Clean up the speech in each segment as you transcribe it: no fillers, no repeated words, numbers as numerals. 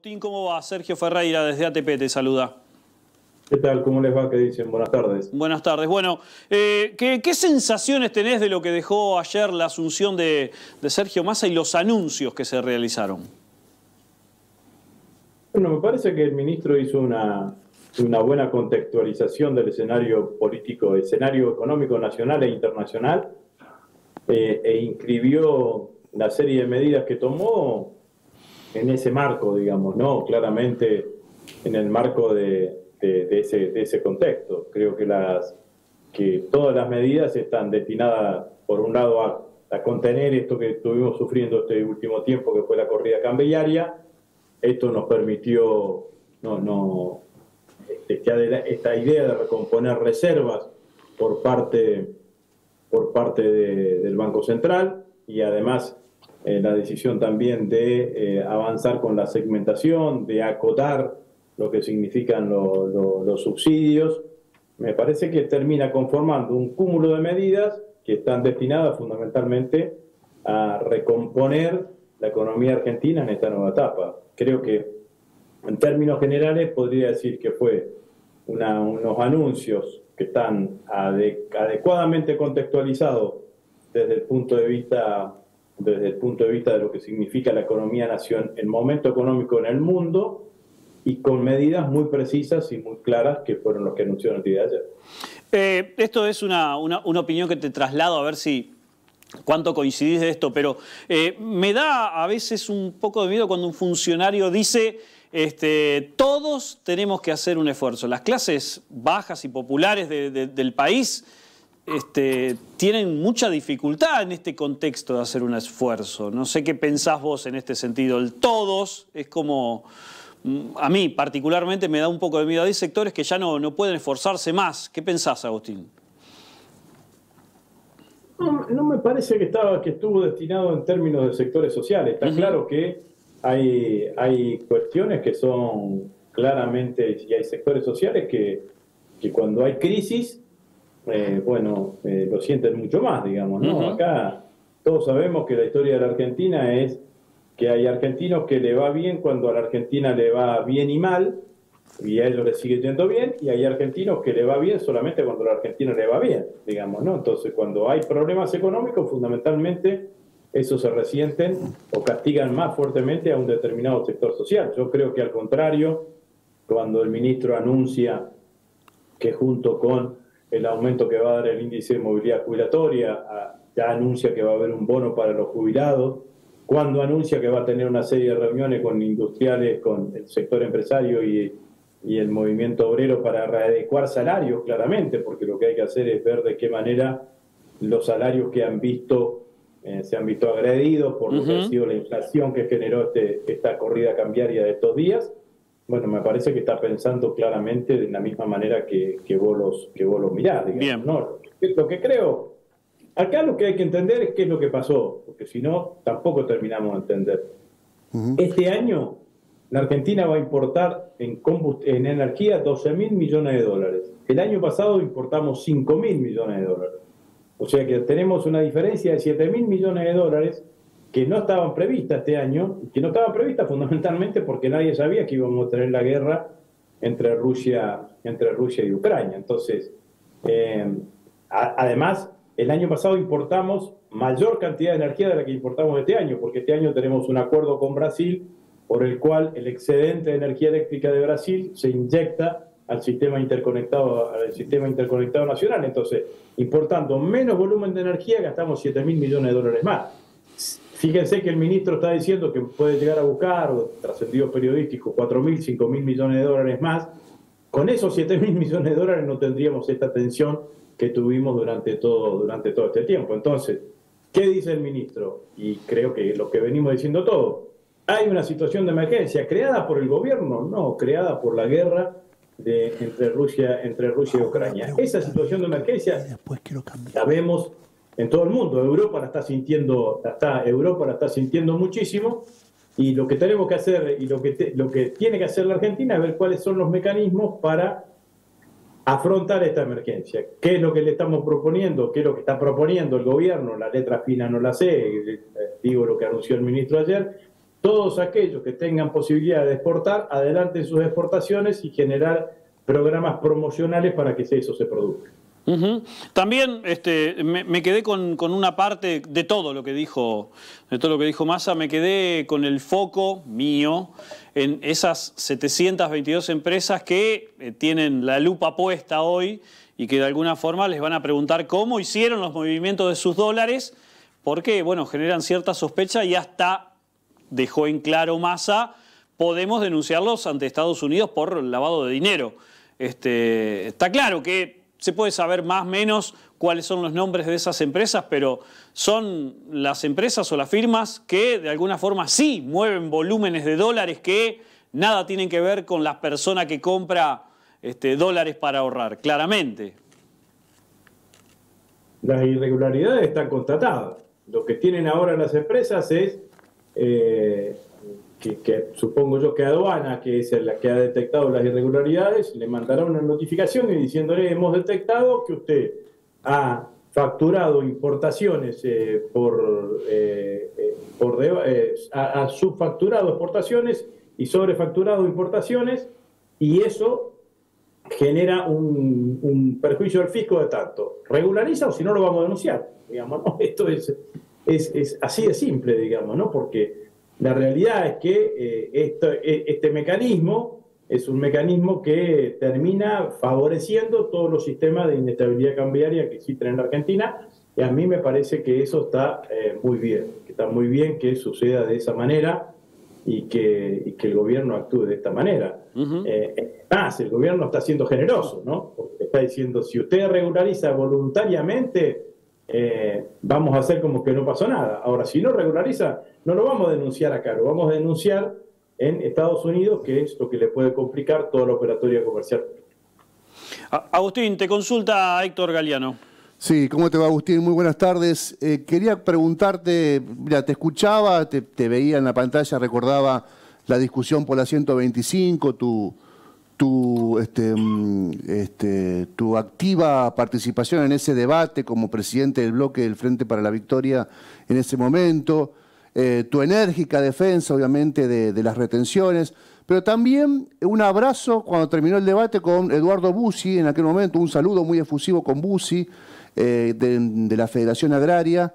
Agustín, ¿cómo va? Sergio Ferreira desde ATP te saluda. ¿Qué tal? ¿Cómo les va? ¿Qué dicen? Buenas tardes. Buenas tardes. Bueno, ¿qué sensaciones tenés de lo que dejó ayer la asunción de Sergio Massa y los anuncios que se realizaron? Bueno, me parece que el ministro hizo una buena contextualización del escenario político, escenario económico nacional e internacional, e inscribió la serie de medidas que tomó en ese marco, digamos, ¿no? Claramente en el marco de ese contexto. Creo que todas las medidas están destinadas, por un lado, a contener esto que estuvimos sufriendo este último tiempo, que fue la corrida cambiaria. Esto nos permitió esta idea de recomponer reservas por parte del Banco Central, y además la decisión también de avanzar con la segmentación, de acotar lo que significan los subsidios. Me parece que termina conformando un cúmulo de medidas que están destinadas fundamentalmente a recomponer la economía argentina en esta nueva etapa. Creo que en términos generales podría decir que fue unos anuncios que están adecuadamente contextualizados desde el punto de vista de lo que significa la economía nación, el momento económico en el mundo, y con medidas muy precisas y muy claras que fueron los que anunció en el día de ayer. Esto es una opinión que te traslado, a ver si cuánto coincidís de esto, pero me da a veces un poco de miedo cuando un funcionario dice todos tenemos que hacer un esfuerzo. Las clases bajas y populares del país tienen mucha dificultad en este contexto de hacer un esfuerzo. No sé qué pensás vos en este sentido. El todos es como... A mí particularmente me da un poco de miedo. Hay sectores que ya no pueden esforzarse más. ¿Qué pensás, Agustín? No me parece que estuvo destinado en términos de sectores sociales. Está claro que hay cuestiones que son claramente, y hay sectores sociales que cuando hay crisis, lo sienten mucho más, digamos, ¿no? Acá todos sabemos que la historia de la Argentina es que hay argentinos que le va bien cuando a la Argentina le va bien y mal, y a ellos les sigue yendo bien, y hay argentinos que le va bien solamente cuando a la Argentina le va bien, digamos, ¿no? Entonces, cuando hay problemas económicos, fundamentalmente, esos se resienten o castigan más fuertemente a un determinado sector social. Yo creo que al contrario, cuando el ministro anuncia que junto con el aumento que va a dar el índice de movilidad jubilatoria, ya anuncia que va a haber un bono para los jubilados, cuando anuncia que va a tener una serie de reuniones con industriales, con el sector empresario y el movimiento obrero para readecuar salarios, claramente, porque lo que hay que hacer es ver de qué manera los salarios que se han visto agredidos por lo que ha sido la inflación que generó esta corrida cambiaria de estos días. Bueno, me parece que está pensando claramente de la misma manera que vos los mirás, digamos. Bien. ¿No? Lo que creo... Acá lo que hay que entender es qué es lo que pasó, porque si no, tampoco terminamos de entender. Este año, la Argentina va a importar en energía 12.000 millones de dólares. El año pasado importamos 5.000 millones de dólares. O sea que tenemos una diferencia de 7.000 millones de dólares que no estaban previstas este año, y que no estaban previstas fundamentalmente porque nadie sabía que íbamos a tener la guerra entre Rusia y Ucrania. Entonces, además... El año pasado importamos mayor cantidad de energía de la que importamos este año, porque este año tenemos un acuerdo con Brasil por el cual el excedente de energía eléctrica de Brasil se inyecta al sistema interconectado nacional. Entonces, importando menos volumen de energía, gastamos 7.000 millones de dólares más. Fíjense que el ministro está diciendo que puede llegar a buscar, o trascendido periodístico, 4.000, 5.000 millones de dólares más. Con esos 7.000 millones de dólares no tendríamos esta tensión que tuvimos durante todo este tiempo. Entonces, ¿qué dice el ministro? Y creo que lo que venimos diciendo todos, hay una situación de emergencia creada por el gobierno, no, creada por la guerra entre Rusia y Ucrania. Esa situación de emergencia la vemos en todo el mundo. Europa la está sintiendo muchísimo, y lo que tenemos que hacer y lo que tiene que hacer la Argentina es ver cuáles son los mecanismos para afrontar esta emergencia. ¿Qué es lo que le estamos proponiendo? ¿Qué es lo que está proponiendo el gobierno? La letra fina no la sé, digo lo que anunció el ministro ayer. todos aquellos que tengan posibilidad de exportar, adelanten sus exportaciones y generar programas promocionales para que eso se produzca. También me quedé con una parte de todo lo que dijo Massa, me quedé con el foco mío en esas 722 empresas que tienen la lupa puesta hoy y que de alguna forma les van a preguntar cómo hicieron los movimientos de sus dólares, porque bueno, generan cierta sospecha y hasta dejó en claro Massa, podemos denunciarlos ante Estados Unidos por lavado de dinero. Está claro que se puede saber más o menos cuáles son los nombres de esas empresas, pero son las empresas o las firmas que de alguna forma sí mueven volúmenes de dólares que nada tienen que ver con la persona que compra dólares para ahorrar, claramente. Las irregularidades están constatadas. Lo que tienen ahora las empresas es que supongo yo que aduana, que es la que ha detectado las irregularidades, le mandará una notificación y diciéndole: hemos detectado que usted ha facturado importaciones ha subfacturado exportaciones y sobrefacturado importaciones, y eso genera un perjuicio al fisco de tanto. Regulariza o si no lo vamos a denunciar, digamos, ¿no? Esto es así de simple, digamos, ¿no? Porque la realidad es que este mecanismo es un mecanismo que termina favoreciendo todos los sistemas de inestabilidad cambiaria que existen en la Argentina, y a mí me parece que eso está muy bien, que está muy bien que suceda de esa manera y que el gobierno actúe de esta manera. Más, el gobierno está siendo generoso, ¿no? Porque está diciendo: si usted regulariza voluntariamente, vamos a hacer como que no pasó nada. Ahora, si no regulariza, no lo vamos a denunciar acá, lo vamos a denunciar en Estados Unidos, que es lo que le puede complicar toda la operatoria comercial. Agustín, te consulta Héctor Galeano. Sí, ¿cómo te va, Agustín? Muy buenas tardes. Quería preguntarte, mira, te escuchaba, te veía en la pantalla, recordaba la discusión por la 125, tu activa participación en ese debate como presidente del bloque del Frente para la Victoria en ese momento, tu enérgica defensa, obviamente, de las retenciones, pero también un abrazo cuando terminó el debate con Eduardo Bussi, en aquel momento, un saludo muy efusivo con Bussi, de la Federación Agraria,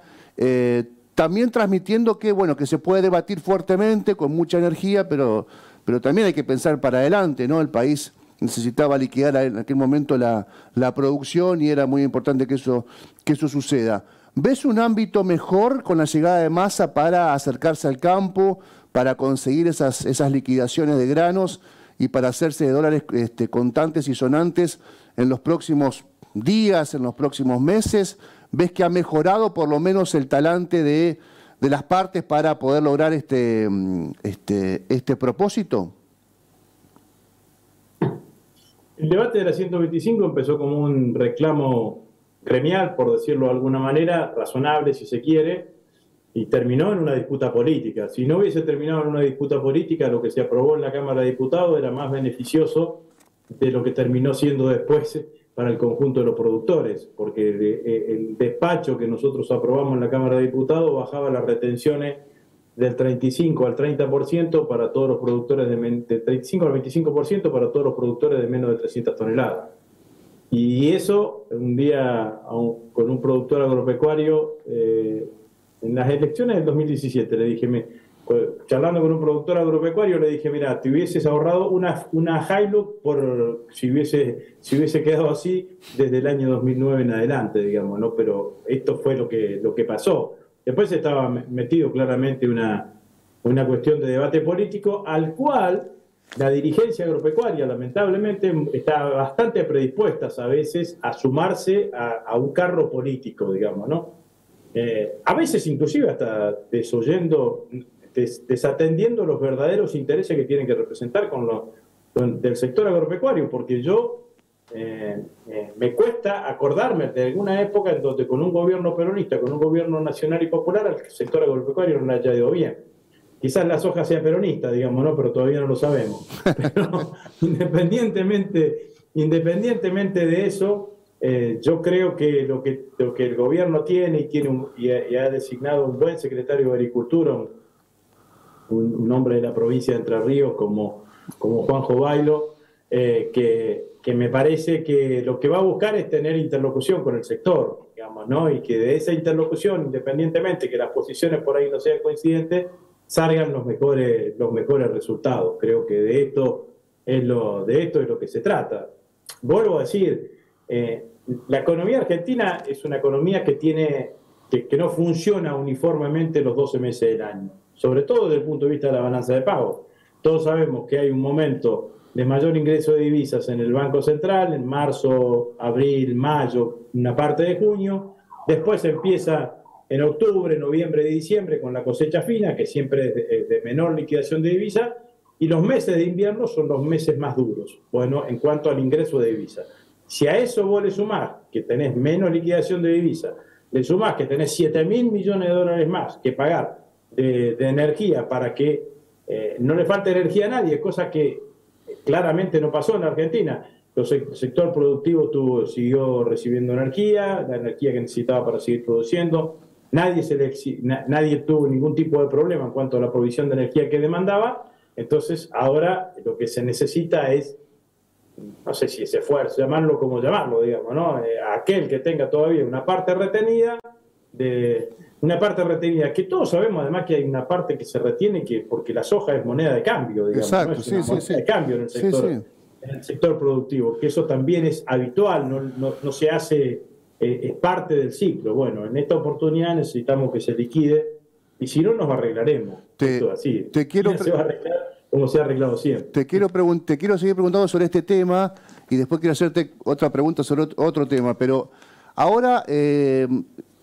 también transmitiendo que, bueno, que se puede debatir fuertemente, con mucha energía, pero también hay que pensar para adelante, ¿no? El país necesitaba liquidar en aquel momento la producción y era muy importante que eso suceda. ¿Ves un ámbito mejor con la llegada de Massa para acercarse al campo, para conseguir esas liquidaciones de granos y para hacerse de dólares contantes y sonantes en los próximos días, en los próximos meses? ¿Ves que ha mejorado por lo menos el talante de las partes para poder lograr este propósito? El debate de la 125 empezó como un reclamo gremial, por decirlo de alguna manera, razonable si se quiere, y terminó en una disputa política. Si no hubiese terminado en una disputa política, lo que se aprobó en la Cámara de Diputados era más beneficioso de lo que terminó siendo después para el conjunto de los productores, porque el despacho que nosotros aprobamos en la Cámara de Diputados bajaba las retenciones del 35 al 30% para todos los productores del 35 al 25% para todos los productores de menos de 300 toneladas. Y eso, un día con un productor agropecuario, en las elecciones del 2017, le dije, charlando con un productor agropecuario, le dije: mira, te hubieses ahorrado una Hilux por si hubiese quedado así desde el año 2009 en adelante, digamos, ¿no? Pero esto fue lo que pasó. Después estaba metido claramente una cuestión de debate político al cual la dirigencia agropecuaria, lamentablemente, está bastante predispuesta a veces a sumarse a un carro político, digamos, ¿no? A veces inclusive hasta desatendiendo los verdaderos intereses que tienen que representar del sector agropecuario, porque yo me cuesta acordarme de alguna época en donde con un gobierno peronista, con un gobierno nacional y popular, al sector agropecuario no le haya ido bien. Quizás la soja sea peronista, digamos, ¿no? Pero todavía no lo sabemos. Pero independientemente de eso, yo creo que lo que el gobierno tiene y ha designado un buen secretario de Agricultura, un hombre de la provincia de Entre Ríos como Juanjo Bailo, que me parece que lo que va a buscar es tener interlocución con el sector, digamos, ¿no? Y que de esa interlocución, independientemente que las posiciones por ahí no sean coincidentes, salgan los mejores resultados. Creo que de esto es lo que se trata. Vuelvo a decir, la economía argentina es una economía que no funciona uniformemente los 12 meses del año, sobre todo desde el punto de vista de la balanza de pagos. Todos sabemos que hay un momento de mayor ingreso de divisas en el Banco Central, en marzo, abril, mayo, una parte de junio. Después empieza en octubre, noviembre y diciembre con la cosecha fina, que siempre es de menor liquidación de divisas, y los meses de invierno son los meses más duros, bueno, en cuanto al ingreso de divisas. Si a eso vos le sumás que tenés menos liquidación de divisas, le sumás que tenés 7.000 millones de dólares más que pagar de energía para que no le falte energía a nadie, cosa que claramente no pasó en Argentina. El sector productivo siguió recibiendo energía, la energía que necesitaba para seguir produciendo. Nadie tuvo ningún tipo de problema en cuanto a la provisión de energía que demandaba. Entonces, ahora lo que se necesita es, no sé si ese esfuerzo, llamarlo como llamarlo, digamos, ¿no? Aquel que tenga todavía una parte retenida, que todos sabemos además que hay una parte que se retiene porque la soja es moneda de cambio, digamos. Exacto, ¿no? Es una moneda de cambio en el sector productivo, que eso también es habitual, no se hace, es parte del ciclo. Bueno, en esta oportunidad necesitamos que se liquide y si no nos arreglaremos. Esto así. Se va a arreglar como se ha arreglado siempre. Te quiero seguir preguntando sobre este tema y después quiero hacerte otra pregunta sobre otro tema, pero ahora,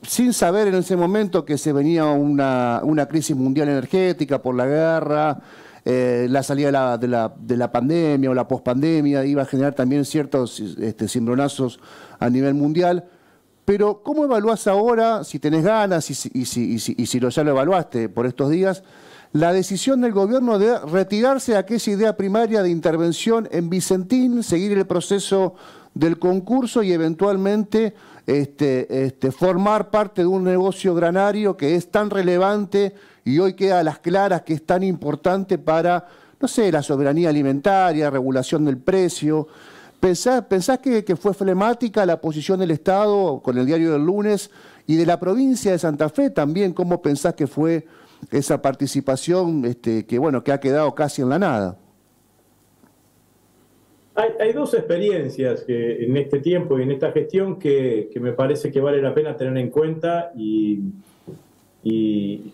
sin saber en ese momento que se venía una crisis mundial energética por la guerra, la salida de la pandemia o la pospandemia iba a generar también ciertos cimbronazos a nivel mundial. Pero, ¿cómo evaluás ahora, si tenés ganas y si ya lo evaluaste por estos días, la decisión del gobierno de retirarse de aquella idea primaria de intervención en Vicentín, seguir el proceso del concurso y eventualmente formar parte de un negocio granario que es tan relevante y hoy queda a las claras que es tan importante para, no sé, la soberanía alimentaria, regulación del precio? ¿Pensás que fue flemática la posición del Estado con el diario del lunes y de la provincia de Santa Fe también? ¿Cómo pensás que fue esa participación que ha quedado casi en la nada? Hay dos experiencias que en este tiempo y en esta gestión que me parece que vale la pena tener en cuenta y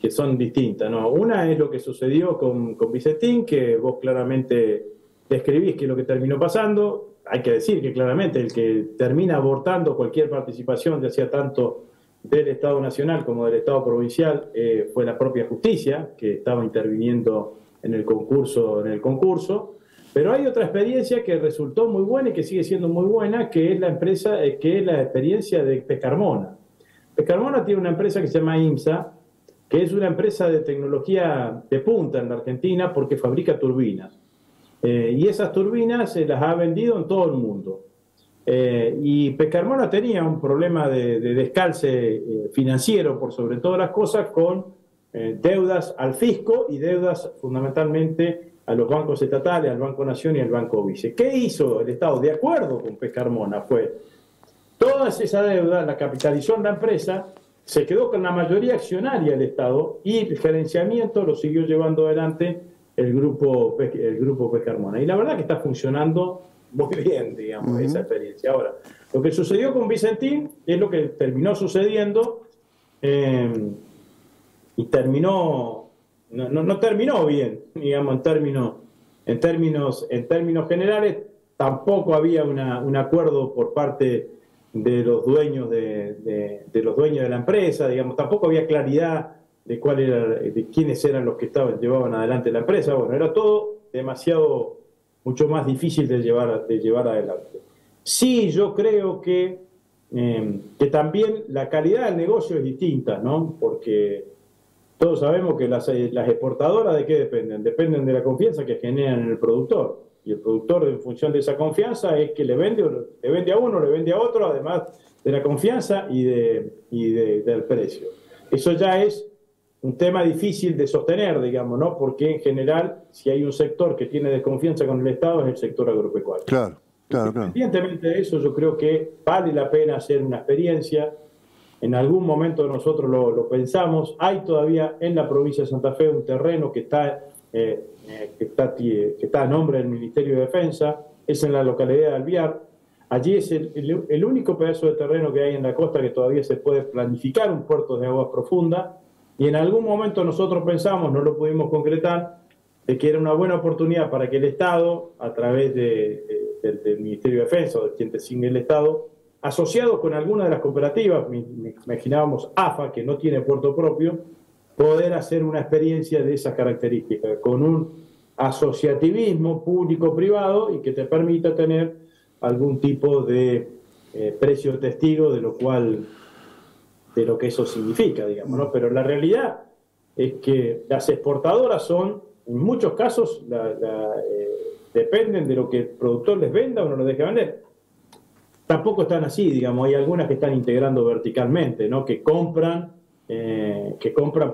que son distintas, ¿no? Una es lo que sucedió con Vicentín, que vos claramente describís que es lo que terminó pasando. Hay que decir que claramente el que termina abortando cualquier participación, ya sea tanto del Estado Nacional como del Estado Provincial, fue la propia justicia, que estaba interviniendo en el concurso. Pero hay otra experiencia que resultó muy buena y que sigue siendo muy buena, que es la experiencia de Pescarmona. Pescarmona tiene una empresa que se llama IMSA, que es una empresa de tecnología de punta en la Argentina porque fabrica turbinas. Y esas turbinas se las ha vendido en todo el mundo. Y Pescarmona tenía un problema de descalce financiero, por sobre todas las cosas, con deudas al fisco y deudas fundamentalmente a los bancos estatales, al Banco Nación y al Banco Vice. ¿Qué hizo el Estado? De acuerdo con Pescarmona, fue todas esas deudas, la capitalizó en la empresa, se quedó con la mayoría accionaria del Estado y el gerenciamiento lo siguió llevando adelante el grupo Pescarmona. Y la verdad que está funcionando muy bien, digamos, esa experiencia. Ahora, lo que sucedió con Vicentín es lo que terminó sucediendo y terminó, no terminó bien, digamos, en términos generales. Tampoco había un acuerdo por parte de los dueños de la empresa, digamos, tampoco había claridad de quiénes eran los que llevaban adelante la empresa. Bueno, era todo mucho más difícil de llevar adelante. Sí, yo creo que también la calidad del negocio es distinta, ¿no? Porque todos sabemos que las exportadoras, ¿de qué dependen? Dependen de la confianza que generan en el productor. Y el productor, en función de esa confianza, es que le vende a uno, le vende a otro, además de la confianza y del precio. Eso ya es un tema difícil de sostener, digamos, ¿no? Porque en general, si hay un sector que tiene desconfianza con el Estado, es el sector agropecuario. Claro, claro, claro. Independientemente de eso, yo creo que vale la pena hacer una experiencia. En algún momento nosotros lo pensamos. Hay todavía en la provincia de Santa Fe un terreno que está a nombre del Ministerio de Defensa, es en la localidad de Alvear. Allí es el único pedazo de terreno que hay en la costa que todavía se puede planificar un puerto de aguas profundas, y en algún momento nosotros pensamos, no lo pudimos concretar, de que era una buena oportunidad para que el Estado, a través del Ministerio de Defensa o de quien designe el Estado, asociado con alguna de las cooperativas, imaginábamos AFA, que no tiene puerto propio, poder hacer una experiencia de esas características, con un asociativismo público-privado y que te permita tener algún tipo de precio testigo de lo que eso significa, digamos, ¿no? Pero la realidad es que las exportadoras son, en muchos casos, dependen de lo que el productor les venda o no les deje vender. Tampoco están así, digamos, hay algunas que están integrando verticalmente, ¿no? Que compran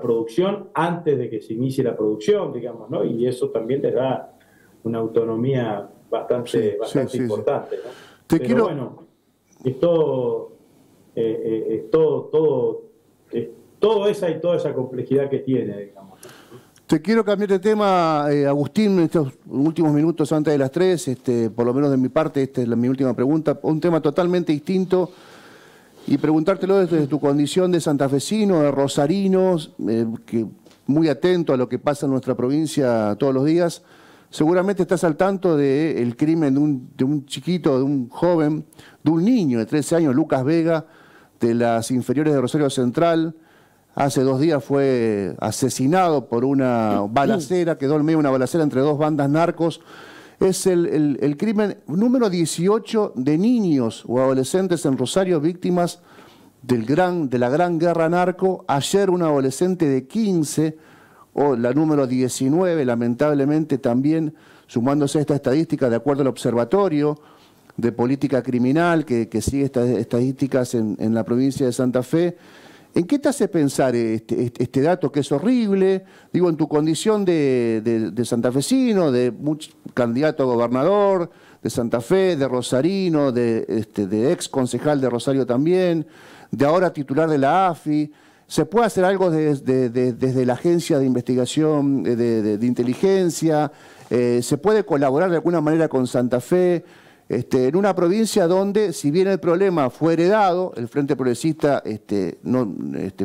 producción antes de que se inicie la producción, digamos, ¿no? Y eso también les da una autonomía bastante importante, ¿no? Bueno, es toda esa complejidad que tiene, digamos. Te quiero cambiar de tema, Agustín, en estos últimos minutos antes de las 3, por lo menos de mi parte, esta es mi última pregunta, un tema totalmente distinto, y preguntártelo desde tu condición de santafesino, de rosarino, que muy atento a lo que pasa en nuestra provincia todos los días. Seguramente estás al tanto del crimen de un chiquito, de un joven, de un niño de 13 años, Lucas Vega, de las inferiores de Rosario Central. Hace 2 días fue asesinado por una balacera, quedó en medio de una balacera entre 2 bandas narcos. Es el crimen número 18 de niños o adolescentes en Rosario víctimas de la gran guerra narco. Ayer un adolescente de 15, o la número 19, lamentablemente también, sumándose a esta estadística de acuerdo al Observatorio de Política Criminal que sigue estas estadísticas en la provincia de Santa Fe. ¿En qué te hace pensar este dato que es horrible? Digo, en tu condición de santafesino, de candidato a gobernador de Santa Fe, de rosarino, de ex concejal de Rosario también, de ahora titular de la AFI. ¿Se puede hacer algo desde la Agencia de Investigación de Inteligencia? ¿Se puede colaborar de alguna manera con Santa Fe? En una provincia donde, si bien el problema fue heredado, el Frente Progresista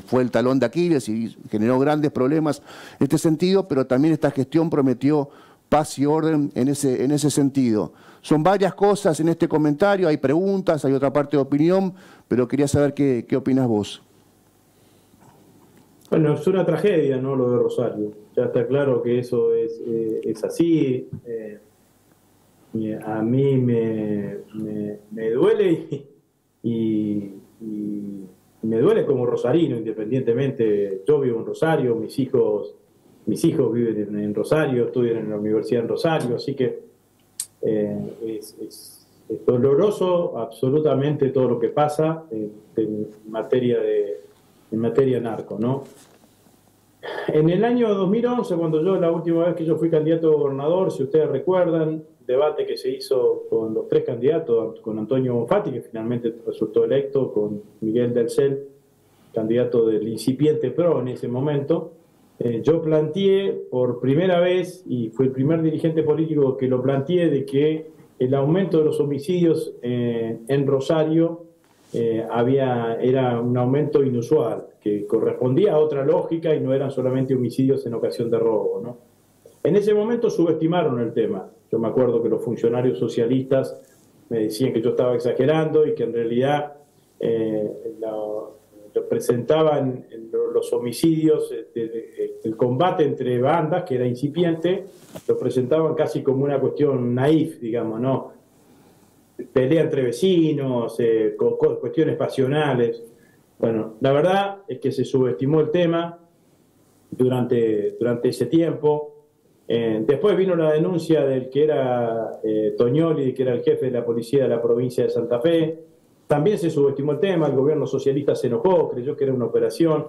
fue el talón de Aquiles y generó grandes problemas en este sentido, pero también esta gestión prometió paz y orden en ese sentido. Son varias cosas en este comentario, hay preguntas, hay otra parte de opinión, pero quería saber qué opinas vos. Bueno, es una tragedia, ¿no?, lo de Rosario. Ya está claro que eso es así. A mí me duele y me duele como rosarino, independientemente. Yo vivo en Rosario, mis hijos viven en Rosario, estudian en la universidad en Rosario, así que es doloroso absolutamente todo lo que pasa en materia narco, ¿no? En el año 2011, la última vez que yo fui candidato a gobernador, si ustedes recuerdan, debate que se hizo con los 3 candidatos, con Antonio Bonfatti, que finalmente resultó electo, con Miguel Delcel, candidato del incipiente PRO en ese momento. Yo planteé por primera vez, y fue el primer dirigente político que lo planteé, de que el aumento de los homicidios en Rosario era un aumento inusual, que correspondía a otra lógica y no eran solamente homicidios en ocasión de robo, ¿no? En ese momento subestimaron el tema. Yo me acuerdo que los funcionarios socialistas me decían que yo estaba exagerando y que en realidad lo presentaban los homicidios, el combate entre bandas, que era incipiente, lo presentaban casi como una cuestión naif, digamos, ¿no? Pelea entre vecinos, cuestiones pasionales. Bueno, la verdad es que se subestimó el tema durante ese tiempo. Después vino la denuncia del que era Toñoli, que era el jefe de la policía de la provincia de Santa Fe. También se subestimó el tema, el gobierno socialista se enojó, creyó que era una operación.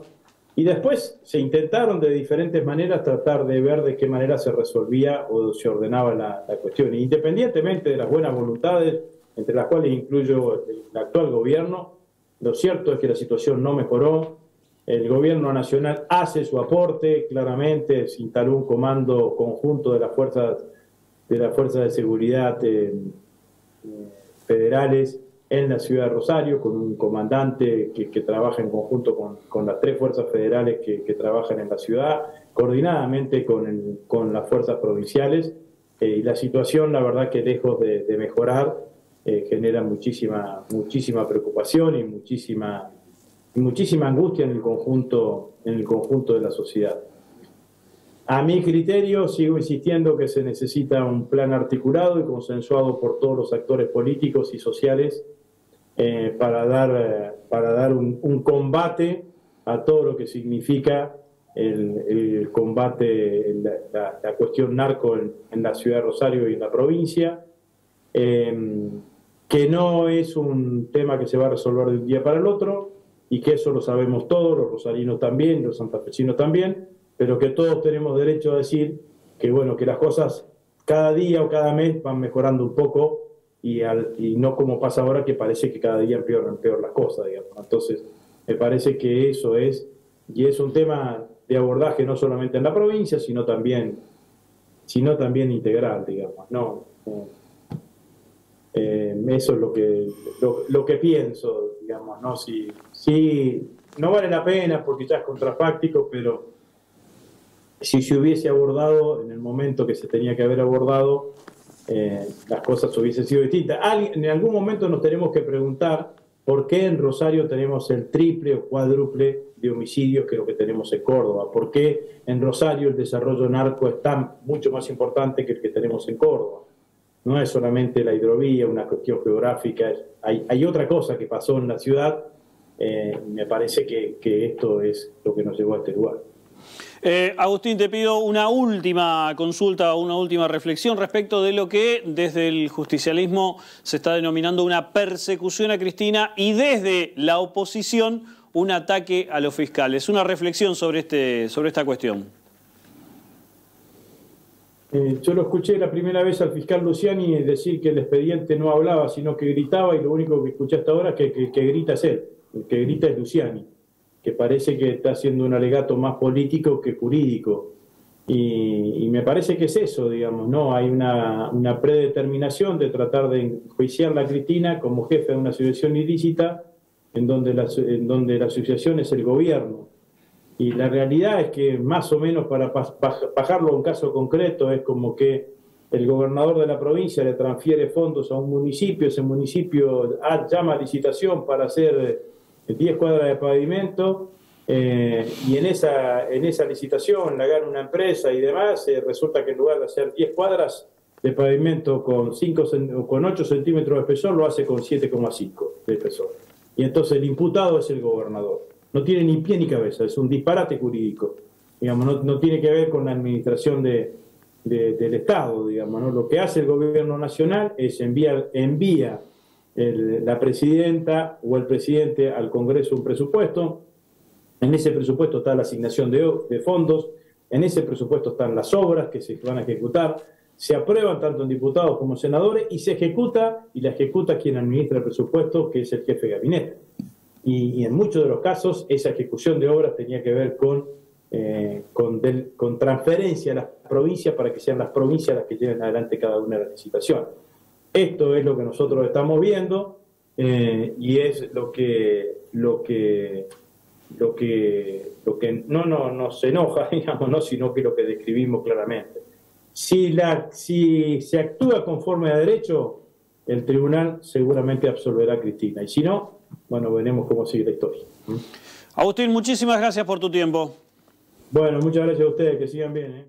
Y después se intentaron de diferentes maneras tratar de ver de qué manera se resolvía o se ordenaba la cuestión. Independientemente de las buenas voluntades, entre las cuales incluyo el actual gobierno, lo cierto es que la situación no mejoró. El gobierno nacional hace su aporte, claramente se instaló un comando conjunto de las fuerzas de seguridad federales en la ciudad de Rosario, con un comandante que trabaja en conjunto con las 3 fuerzas federales que trabajan en la ciudad, coordinadamente con las fuerzas provinciales, y la situación, la verdad que lejos de mejorar, genera muchísima preocupación y muchísima angustia en el conjunto de la sociedad. A mi criterio, sigo insistiendo que se necesita un plan articulado y consensuado por todos los actores políticos y sociales para dar un combate a todo lo que significa el combate, la cuestión narco en la ciudad de Rosario y en la provincia, que no es un tema que se va a resolver de un día para el otro, y que eso lo sabemos todos, los rosarinos también, los santafesinos también, pero que todos tenemos derecho a decir que, bueno, que las cosas cada día o cada mes van mejorando un poco, y no como pasa ahora, que parece que cada día empeoran las cosas, digamos. Entonces, me parece que eso es, y es un tema de abordaje no solamente en la provincia, sino también integral, digamos, ¿no? Eso es lo que pienso, digamos, ¿no? Si no vale la pena porque ya es contrafáctico, pero si se hubiese abordado en el momento que se tenía que haber abordado, las cosas hubiesen sido distintas. En algún momento nos tenemos que preguntar por qué en Rosario tenemos el triple o cuádruple de homicidios que lo que tenemos en Córdoba, por qué en Rosario el desarrollo narco es mucho más importante que el que tenemos en Córdoba. No es solamente la hidrovía, una cuestión geográfica, hay otra cosa que pasó en la ciudad. Me parece que esto es lo que nos llevó a este lugar. Agustín, te pido una última consulta, una última reflexión respecto de lo que desde el justicialismo se está denominando una persecución a Cristina y desde la oposición un ataque a los fiscales. Una reflexión sobre esta cuestión. Yo lo escuché la primera vez al fiscal Luciani decir que el expediente no hablaba, sino que gritaba, y lo único que escuché hasta ahora es que el que grita es él, el que grita es Luciani, que parece que está haciendo un alegato más político que jurídico. Y me parece que es eso, digamos, ¿no? Hay una predeterminación de tratar de enjuiciar a Cristina como jefe de una asociación ilícita en donde la asociación es el gobierno. Y la realidad es que más o menos, para bajarlo a un caso concreto, es como que el gobernador de la provincia le transfiere fondos a un municipio, ese municipio llama a licitación para hacer 10 cuadras de pavimento, y en esa licitación la gana una empresa y demás, resulta que en lugar de hacer 10 cuadras de pavimento con 8 centímetros de espesor, lo hace con 7,5 de espesor. Y entonces el imputado es el gobernador. No tiene ni pie ni cabeza, es un disparate jurídico. Digamos, no tiene que ver con la administración del Estado, digamos, ¿no? Lo que hace el gobierno nacional es envía la presidenta o el presidente al Congreso un presupuesto. En ese presupuesto está la asignación de fondos, en ese presupuesto están las obras que se van a ejecutar, se aprueban tanto en diputados como senadores y se ejecuta, y la ejecuta quien administra el presupuesto, que es el jefe de gabinete. Y en muchos de los casos esa ejecución de obras tenía que ver con transferencia a las provincias para que sean las provincias las que lleven adelante cada una de las licitaciones. Esto es lo que nosotros estamos viendo, y es lo que no nos enoja, digamos, ¿no? Sino que lo que describimos claramente. Si se actúa conforme a derecho, el tribunal seguramente absolverá a Cristina, y si no, bueno, veremos cómo sigue la historia. Agustín, muchísimas gracias por tu tiempo. Bueno, muchas gracias a ustedes, que sigan bien, ¿eh?